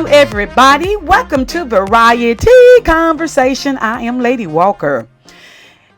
everybody. Welcome to Variety Conversation. I am Lady Walker.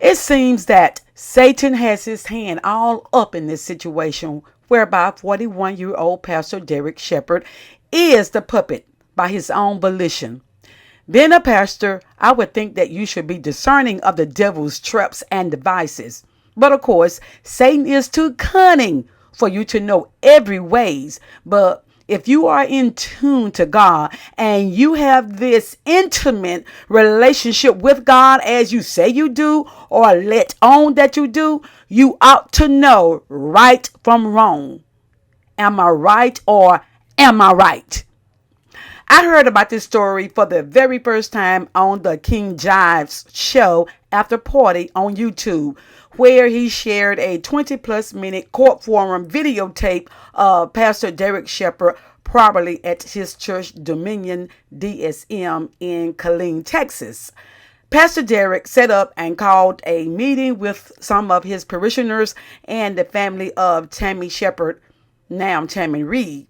It seems that Satan has his hand all up in this situation, whereby 41-year-old Pastor Derrick Shephard is the puppet by his own volition. Being a pastor, I would think that you should be discerning of the devil's traps and devices. But of course, Satan is too cunning for you to know every ways. But if you are in tune to God and you have this intimate relationship with God as you say you do or let on that you do, you ought to know right from wrong. Am I right or am I right? I heard about this story for the very first time on the King Jives show after party on YouTube, where he shared a 20-plus minute court forum videotape of Pastor Derrick Shephard probably at his church Dominion.DSM in Killeen, Texas. Pastor Derrick set up and called a meeting with some of his parishioners and the family of Tammy Shephard, now Tammy Reid.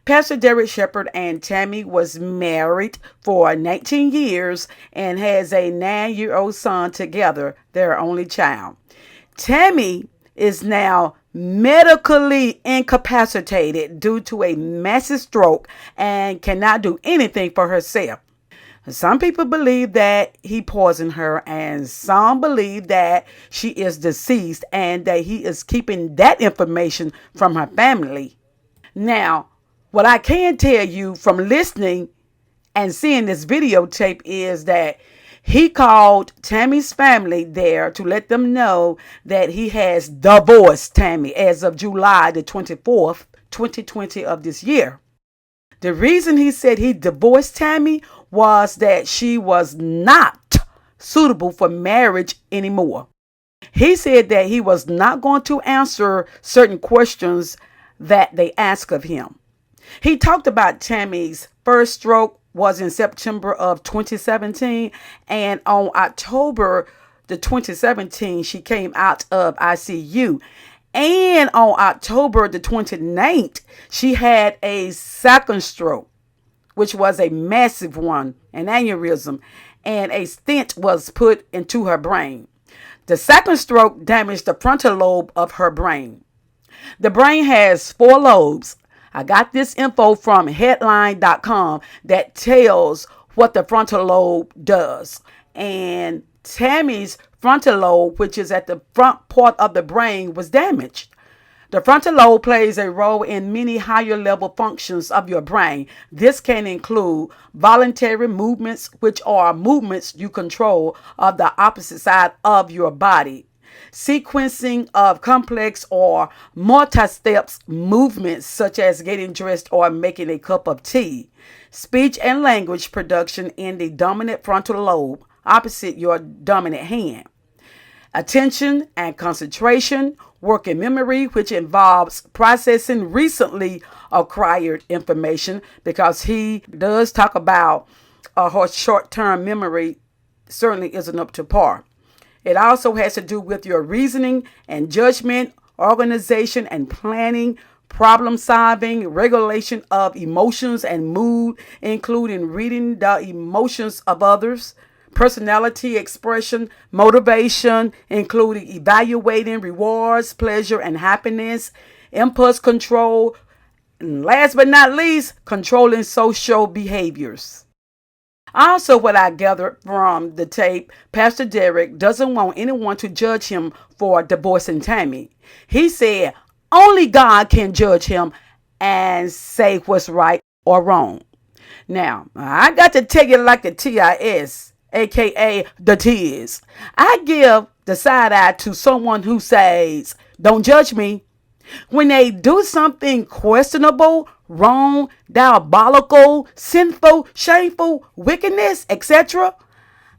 Pastor Derrick Shephard and Tammy was married for 19 years and has a 9-year-old son together, their only child. Tammy is now medically incapacitated due to a massive stroke and cannot do anything for herself. Some people believe that he poisoned her, and some believe that she is deceased and that he is keeping that information from her family. Now, what I can tell you from listening and seeing this videotape is that he called Tammy's family there to let them know that he has divorced Tammy as of July the 24th, 2020 of this year. The reason he said he divorced Tammy was that she was not suitable for marriage anymore. He said that he was not going to answer certain questions that they asked of him. He talked about Tammy's first stroke was in September of 2017, and on October the 2017 she came out of ICU, and on October the 29th she had a second stroke, which was a massive one, an aneurysm, and a stent was put into her brain. The second stroke damaged the frontal lobe of her brain. The brain has 4 lobes. I got this info from headline.com that tells what the frontal lobe does. And Tammy's frontal lobe, which is at the front part of the brain, was damaged. The frontal lobe plays a role in many higher level functions of your brain. This can include voluntary movements, which are movements you control of the opposite side of your body. Sequencing of complex or multi-steps movements such as getting dressed or making a cup of tea. Speech and language production in the dominant frontal lobe opposite your dominant hand. Attention and concentration, working memory, which involves processing recently acquired information, because he does talk about her short-term memory certainly isn't up to par. It also has to do with your reasoning and judgment, organization and planning, problem solving, regulation of emotions and mood, including reading the emotions of others, personality expression, motivation, including evaluating rewards, pleasure and happiness, impulse control, and last but not least, controlling social behaviors. Also, what I gathered from the tape, Pastor Derrick doesn't want anyone to judge him for divorcing Tammy. He said only God can judge him and say what's right or wrong. Now, I got to tell you like the TIS, aka the Tiz. I give the side eye to someone who says, don't judge me. When they do something questionable, wrong, diabolical, sinful, shameful, wickedness, etc.,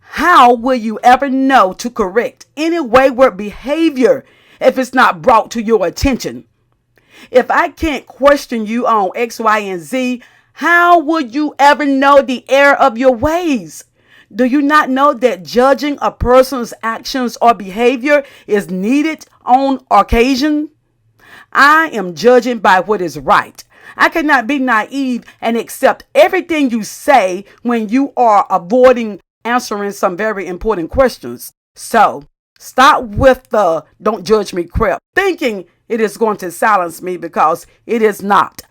how will you ever know to correct any wayward behavior if it's not brought to your attention? If I can't question you on X, Y, and Z, how would you ever know the error of your ways? Do you not know that judging a person's actions or behavior is needed on occasion? I am judging by what is right. I cannot be naive and accept everything you say when you are avoiding answering some very important questions. So stop with the don't judge me crap, thinking it is going to silence me, because it is not.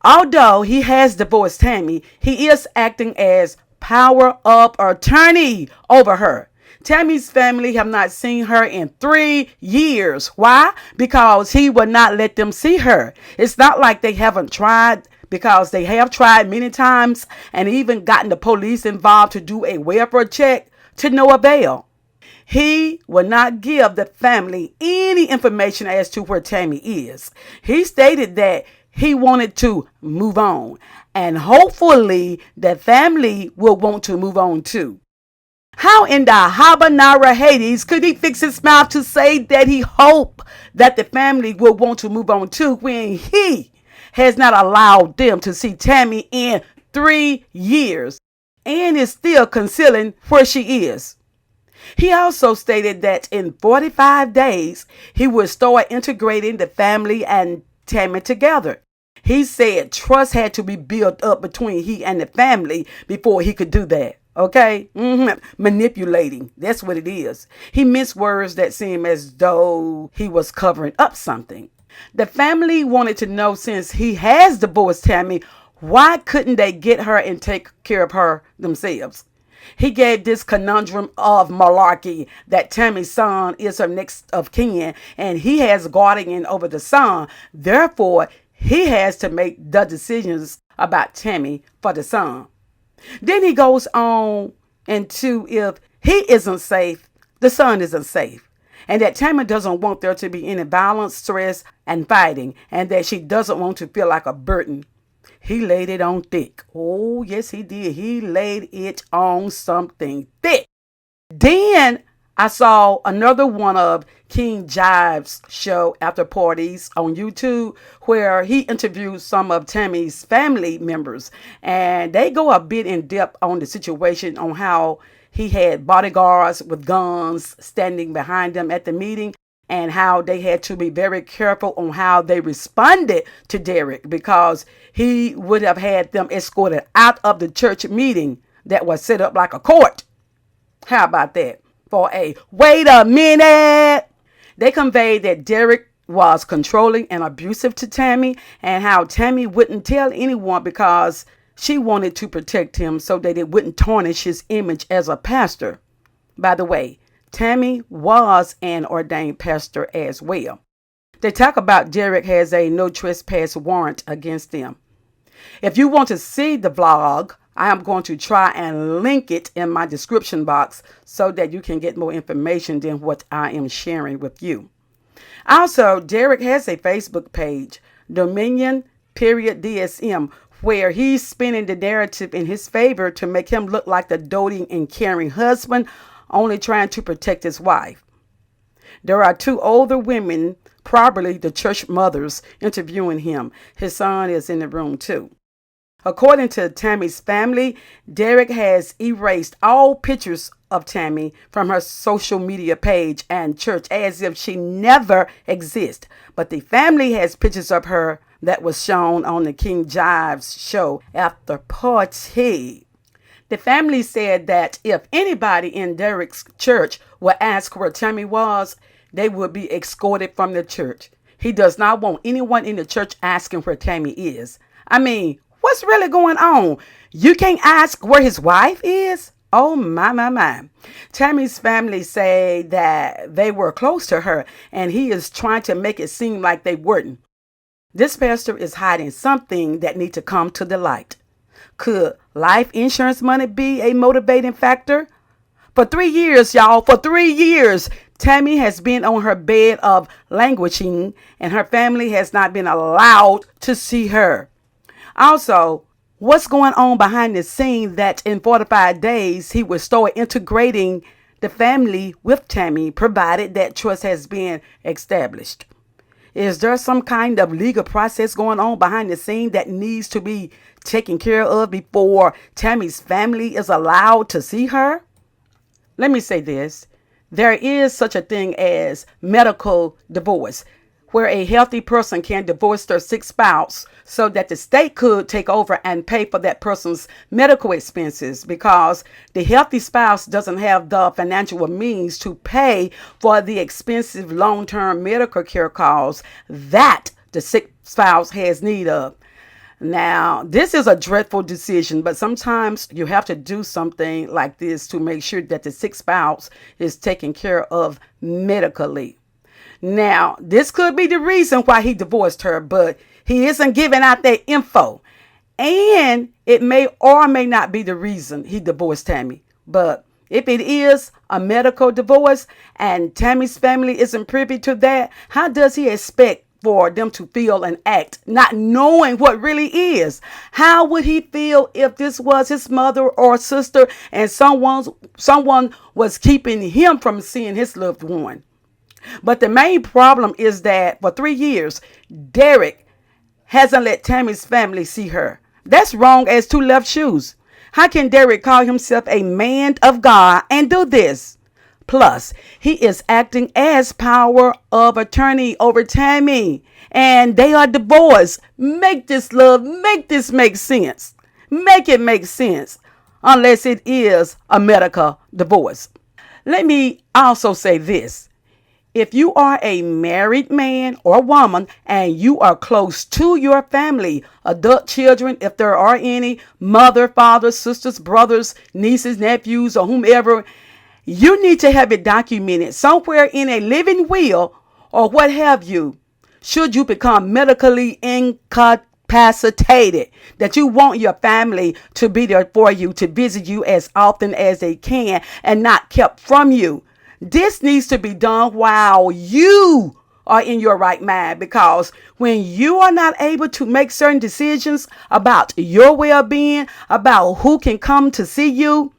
Although he has divorced Tammy, he is acting as power of attorney over her. Tammy's family have not seen her in 3 years. Why? Because he would not let them see her. It's not like they haven't tried, because they have tried many times and even gotten the police involved to do a welfare check, to no avail. He will not give the family any information as to where Tammy is. He stated that he wanted to move on, and hopefully the family will want to move on too. How in the Habanara Hades could he fix his mouth to say that he hoped that the family will want to move on too, when he has not allowed them to see Tammy in 3 years and is still concealing where she is? He also stated that in 45 days, he would start integrating the family and Tammy together. He said trust had to be built up between he and the family before he could do that. Okay? Manipulating. That's what it is. He missed words that seem as though he was covering up something. The family wanted to know, since he has divorced Tammy, why couldn't they get her and take care of her themselves? He gave this conundrum of malarkey that Tammy's son is her next of kin and he has guardian over the son. Therefore, he has to make the decisions about Tammy for the son. Then he goes on into, if he isn't safe, the son isn't safe. And that Tammy doesn't want there to be any violence, stress, and fighting. And that she doesn't want to feel like a burden. He laid it on thick. Oh, yes, he did. He laid it on something thick. Then I saw another one of King Jives' show after parties on YouTube, where he interviewed some of Tammy's family members. And they go a bit in depth on the situation, on how he had bodyguards with guns standing behind them at the meeting, and how they had to be very careful on how they responded to Derrick, because he would have had them escorted out of the church meeting that was set up like a court. How about that? For a wait a minute. They conveyed that Derrick was controlling and abusive to Tammy, and how Tammy wouldn't tell anyone because she wanted to protect him so that it wouldn't tarnish his image as a pastor. By the way, Tammy was an ordained pastor as well. They talk about Derrick has a no trespass warrant against them. If you want to see the vlog, I am going to try and link it in my description box so that you can get more information than what I am sharing with you. Also, Derrick has a Facebook page, Dominion.DSM, where he's spinning the narrative in his favor to make him look like the doting and caring husband, only trying to protect his wife. There are 2 older women, probably the church mothers, interviewing him. His son is in the room too. According to Tammy's family, Derrick has erased all pictures of Tammy from her social media page and church as if she never exists. But the family has pictures of her that was shown on the King Jives show after party. The family said that if anybody in Derrick's church would ask where Tammy was, they would be escorted from the church. He does not want anyone in the church asking where Tammy is. I mean, what's really going on? You can't ask where his wife is? Oh, my. Tammy's family say that they were close to her, and he is trying to make it seem like they weren't. This pastor is hiding something that needs to come to the light. Could life insurance money be a motivating factor? For 3 years, y'all, for 3 years, Tammy has been on her bed of languishing, and her family has not been allowed to see her. Also, what's going on behind the scene that in 45 days he will start integrating the family with Tammy, provided that trust has been established? Is there some kind of legal process going on behind the scene that needs to be taken care of before Tammy's family is allowed to see her? Let me say this. There is such a thing as medical divorce, where a healthy person can divorce their sick spouse so that the state could take over and pay for that person's medical expenses, because the healthy spouse doesn't have the financial means to pay for the expensive long-term medical care costs that the sick spouse has need of. Now, this is a dreadful decision, but sometimes you have to do something like this to make sure that the sick spouse is taken care of medically. Now, this could be the reason why he divorced her, but he isn't giving out that info. And it may or may not be the reason he divorced Tammy. But if it is a medical divorce and Tammy's family isn't privy to that, how does he expect for them to feel and act, not knowing what really is? How would he feel if this was his mother or sister and someone was keeping him from seeing his loved one? But the main problem is that for 3 years, Derrick hasn't let Tammy's family see her. That's wrong as two left shoes. How can Derrick call himself a man of God and do this? Plus, he is acting as power of attorney over Tammy, and they are divorced. Make this make sense. Make it make sense, unless it is a medical divorce. Let me also say this. If you are a married man or woman and you are close to your family, adult children, if there are any, mother, father, sisters, brothers, nieces, nephews, or whomever, you need to have it documented somewhere in a living will or what have you, should you become medically incapacitated, that you want your family to be there for you, to visit you as often as they can and not kept from you. This needs to be done while you are in your right mind, because when you are not able to make certain decisions about your well-being, about who can come to see you,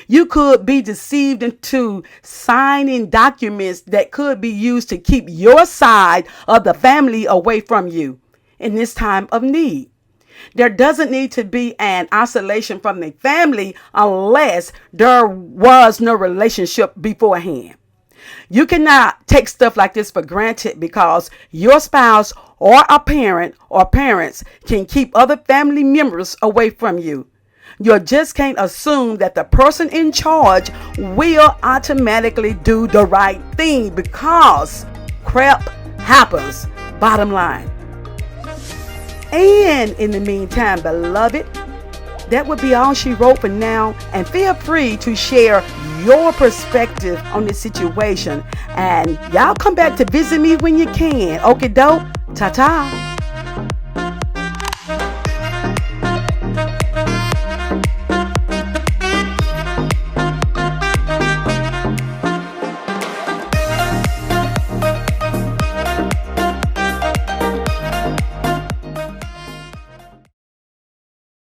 you could be deceived into signing documents that could be used to keep your side of the family away from you in this time of need. There doesn't need to be an isolation from the family unless there was no relationship beforehand. You cannot take stuff like this for granted, because your spouse or a parent or parents can keep other family members away from you. You just can't assume that the person in charge will automatically do the right thing, because crap happens, bottom line. And in the meantime, beloved, that would be all she wrote for now. And feel free to share your perspective on this situation. And y'all come back to visit me when you can. Okay, dope. Ta-ta.